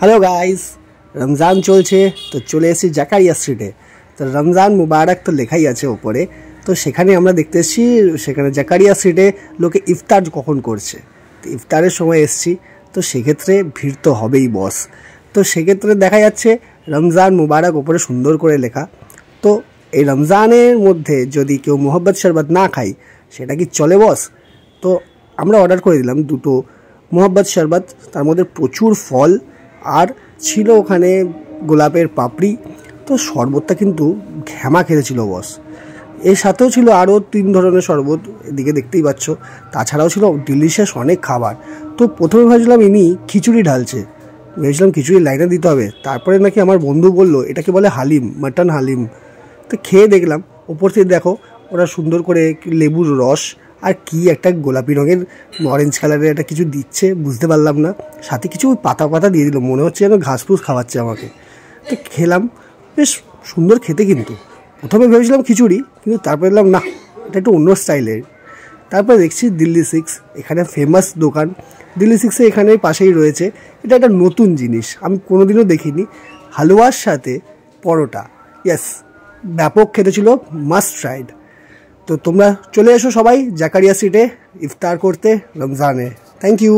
Hello guys, Ramzan চলছে তো চলে এসেছি জাকারিয়া স্ট্রিটে। তো রমজান মুবারক তো লেখাই আছে ওপরে। তো সেখানে আমরা দেখতে এসেছি, সেখানে জাকারিয়া স্ট্রিটে লোকে ইফতার কখন করছে। তো ইফতারের সময় এসেছি, তো সেক্ষেত্রে ভিড় তো হবেই বস। তো সেক্ষেত্রে দেখা যাচ্ছে রমজান মুবারক ওপরে সুন্দর করে লেখা। তো এই রমজানের মধ্যে যদি কেউ মোহব্বত শরবত না খায় সেটা কি চলে বস? তো আমরা অর্ডার করে দিলাম দুটো মোহব্বত শরবত, তার মধ্যে প্রচুর ফল আর ছিল ওখানে গোলাপের পাপড়ি। তো শরবতটা কিন্তু ঘ্যামা খেতে ছিল বস। এর সাথেও ছিল আরও 3 ধরনের শরবত, এদিকে দেখতেই পাচ্ছ। তাছাড়াও ছিল ডিলিশিয়াস অনেক খাবার। তো প্রথমে ভাবছিলাম ইনি খিচুড়ি ঢালছে, ভেবেছিলাম খিচুড়ি লাইনে দিতে হবে। তারপরে নাকি আমার বন্ধু বলল এটাকে বলে হালিম, মাটন হালিম। তো খেয়ে দেখলাম ওপর থেকে দেখো ওরা সুন্দর করে লেবুর রস আর কি একটা গোলাপি রঙের অরেঞ্জ কালারের একটা কিছু দিচ্ছে, বুঝতে পারলাম না। সাথে কিছু পাতা পাতা দিয়ে দিল, মনে হচ্ছে যেন ঘাস ফুস খাওয়াচ্ছে আমাকে। তো খেলাম, বেশ সুন্দর খেতে। কিন্তু প্রথমে ভেবেছিলাম খিচুড়ি, কিন্তু তারপরে এলাম না, এটা একটু অন্য স্টাইলের। তারপরে দেখছি দিল্লি 6, এখানে ফেমাস দোকান। দিল্লি 6 এখানে পাশেই রয়েছে। এটা একটা নতুন জিনিস, আমি কোনোদিনও দেখিনি। হালুয়ার সাথে পরোটা, ইয়েস, ব্যাপক খেতে ছিল, মাস্ট ট্রাইড। তো তোমরা চলে এসো সবাই জাকারিয়া স্ট্রিটে ইফতার করতে রমজানে। Thank you.